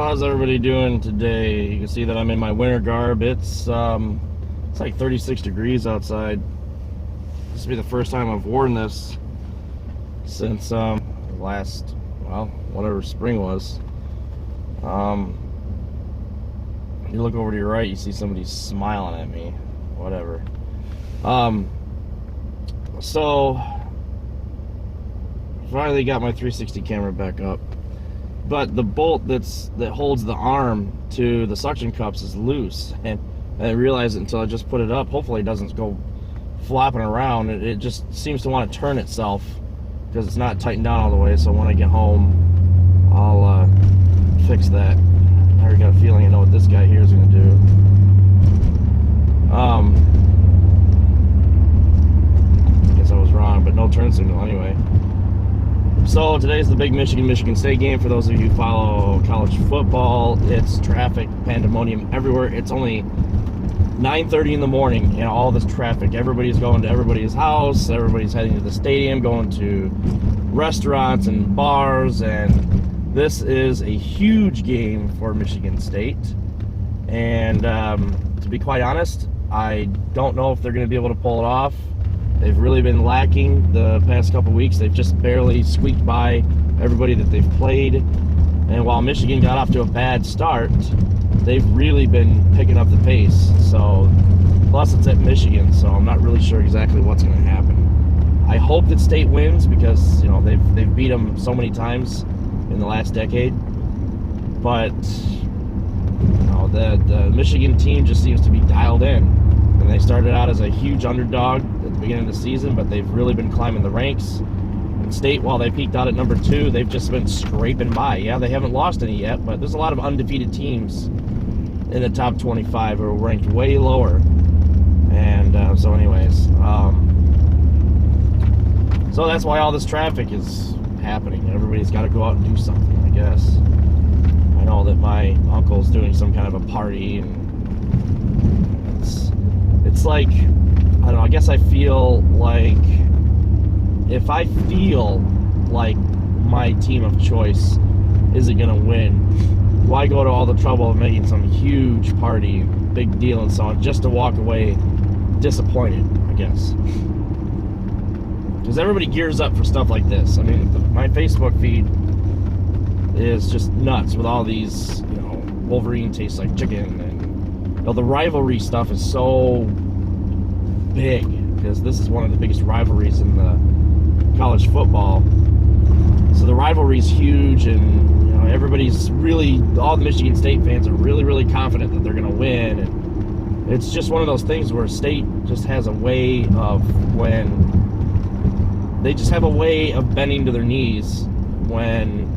how's everybody doing today? You can see that I'm in my winter garb. It's like 36 degrees outside. This will be the first time I've worn this since last, well, whatever spring was. You look over to your right, you see somebody smiling at me. Whatever. So finally got my 360 camera back up. But the bolt that holds the arm to the suction cups is loose, and I didn't realize it until I just put it up. Hopefully it doesn't go flopping around. It just seems to want to turn itself because it's not tightened down all the way. So when I get home, I'll fix that. I already got a feeling I know what this guy here is going to do. I guess I was wrong, but no turn signal anyway. So today's the big Michigan State game. For those of you who follow college football, it's traffic, pandemonium everywhere. It's only 9:30 in the morning and all this traffic. Everybody's going to everybody's house. Everybody's heading to the stadium, going to restaurants and bars. And this is a huge game for Michigan State. And to be quite honest, I don't know if they're going to be able to pull it off. They've really been lacking the past couple weeks. They've just barely squeaked by everybody that they've played. And while Michigan got off to a bad start, they've really been picking up the pace. So, plus it's at Michigan, so I'm not really sure exactly what's going to happen. I hope that State wins because, you know, they've beat them so many times in the last decade. But, you know, the Michigan team just seems to be dialed in. And they started out as a huge underdog at the beginning of the season, but they've really been climbing the ranks. And State, while they peaked out at number 2, they've just been scraping by. Yeah, they haven't lost any yet, but there's a lot of undefeated teams in the top 25 who are ranked way lower. And so anyways, so that's why all this traffic is happening. Everybody's got to go out and do something, I guess. I know that my uncle's doing some kind of a party, and it's like, I don't know, I guess I feel like if I feel like my team of choice isn't going to win, why go to all the trouble of making some huge party, big deal and so on, just to walk away disappointed, I guess. Because everybody gears up for stuff like this. I mean, my Facebook feed is just nuts with all these, you know, Wolverine tastes like chicken, and you know, the rivalry stuff is so big because this is one of the biggest rivalries in the college football. So the rivalry is huge, and you know, everybody's really, all the Michigan State fans are really, really confident that they're going to win. And it's just one of those things where State just has a way of bending to their knees when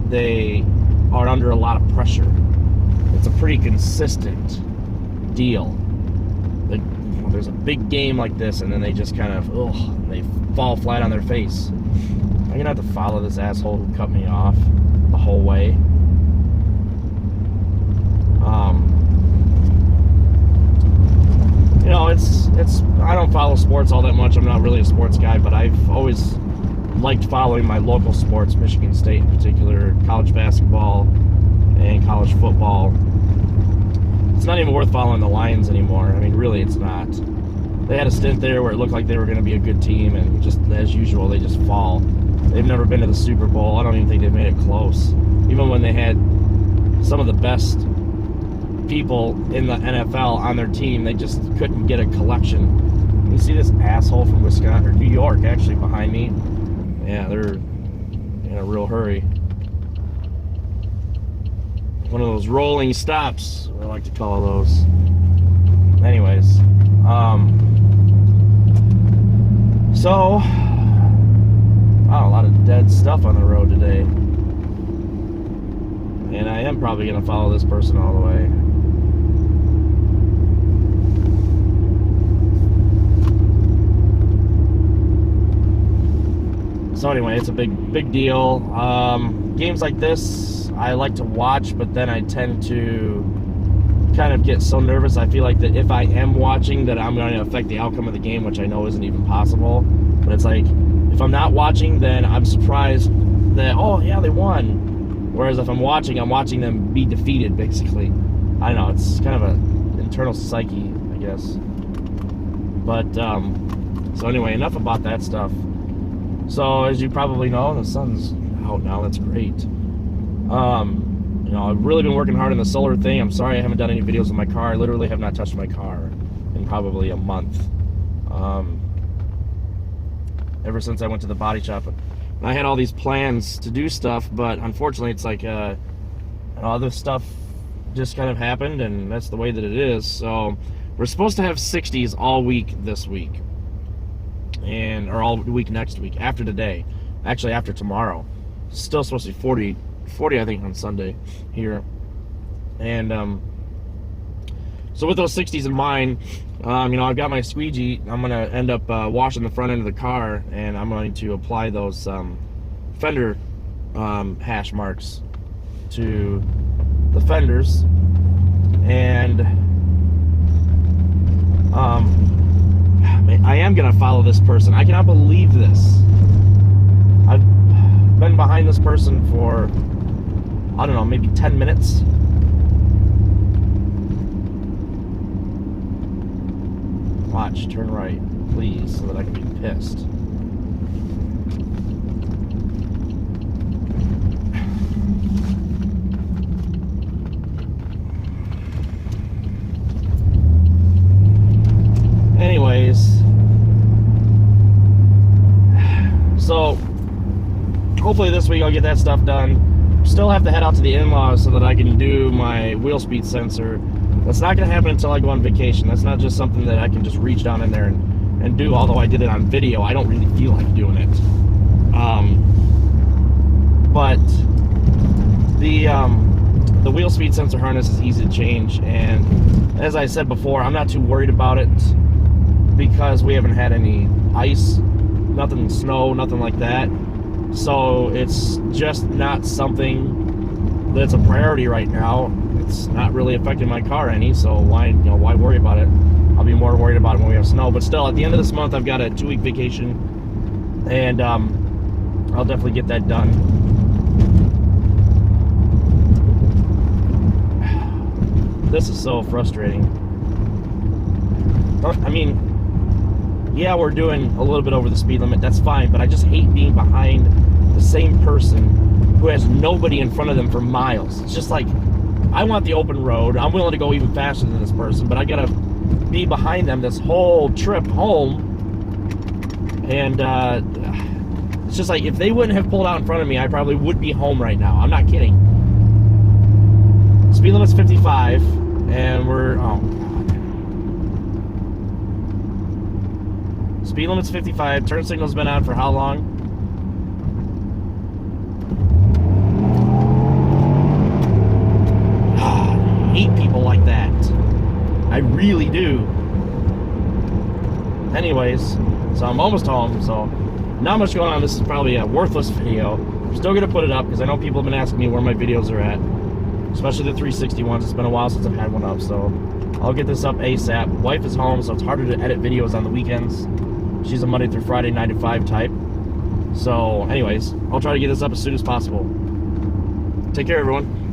they are under a lot of pressure. It's a pretty consistent deal. There's a big game like this, and then they just kind of, they fall flat on their face. I'm gonna have to follow this asshole who cut me off the whole way. You know, it's. I don't follow sports all that much. I'm not really a sports guy, but I've always liked following my local sports, Michigan State in particular, college basketball and college football. It's not even worth following the Lions anymore. I mean, really, it's not. They had a stint there where it looked like they were going to be a good team, and just as usual, they just fall. They've never been to the Super Bowl. I don't even think they've made it close. Even when they had some of the best people in the NFL on their team, they just couldn't get a collection. You see this asshole from Wisconsin, or New York, actually, behind me? Yeah, they're in a real hurry. One of those rolling stops, I like to call those. Anyways, so, wow, a lot of dead stuff on the road today. And I am probably going to follow this person all the way. So anyway, it's a big deal. Games like this, I like to watch, but then I tend to kind of get so nervous. I feel like that if I am watching, that I'm going to affect the outcome of the game, which I know isn't even possible. But it's like, if I'm not watching, then I'm surprised that, oh yeah, they won. Whereas if I'm watching them be defeated, basically. I don't know, it's kind of an internal psyche, I guess. But, so anyway, enough about that stuff. So, as you probably know, the sun's out now, that's great. You know, I've really been working hard on the solar thing. I'm sorry I haven't done any videos with my car. I literally have not touched my car in probably a month. Ever since I went to the body shop. I had all these plans to do stuff, but unfortunately it's like other stuff just kind of happened, and that's the way that it is. So we're supposed to have 60s all week this week, or all week next week, after today, actually after tomorrow. Still supposed to be 40 I think on Sunday here. And so with those 60s in mind, you know, I've got my squeegee. I'm going to end up washing the front end of the car, and I'm going to apply those fender hash marks to the fenders. And I am going to follow this person. I cannot believe this. I've been behind this person for, I don't know, maybe 10 minutes. Watch, turn right, please, so that I can be pissed. Anyways, so hopefully this week I'll get that stuff done. Still have to head out to the in-laws so that I can do my wheel speed sensor. That's not going to happen until I go on vacation. That's not just something that I can just reach down in there and do, although I did it on video. I don't really feel like doing it. But the wheel speed sensor harness is easy to change, and as I said before, I'm not too worried about it because we haven't had any ice, nothing, snow, nothing like that. So it's just not something that's a priority right now. It's not really affecting my car any, so why worry about it? I'll be more worried about it when we have snow. But still, at the end of this month, I've got a 2-week vacation, and I'll definitely get that done. This is so frustrating. I mean, yeah, we're doing a little bit over the speed limit, that's fine, but I just hate being behind the same person who has nobody in front of them for miles. It's just like, I want the open road. I'm willing to go even faster than this person, but I gotta be behind them this whole trip home. And it's just like, if they wouldn't have pulled out in front of me, I probably would be home right now. I'm not kidding. Speed limit's 55, and we're, oh God. Speed limit's 55. Turn signal's been on for how long? Hate people like that. I really do. Anyways, so I'm almost home, so not much going on. This is probably a worthless video. I'm still gonna put it up because I know people have been asking me where my videos are at, especially the 360 ones. It's been a while since I've had one up, so I'll get this up ASAP. Wife is home, so it's harder to edit videos on the weekends. She's a Monday through Friday 9 to 5 type. So anyways, I'll try to get this up as soon as possible. Take care, everyone.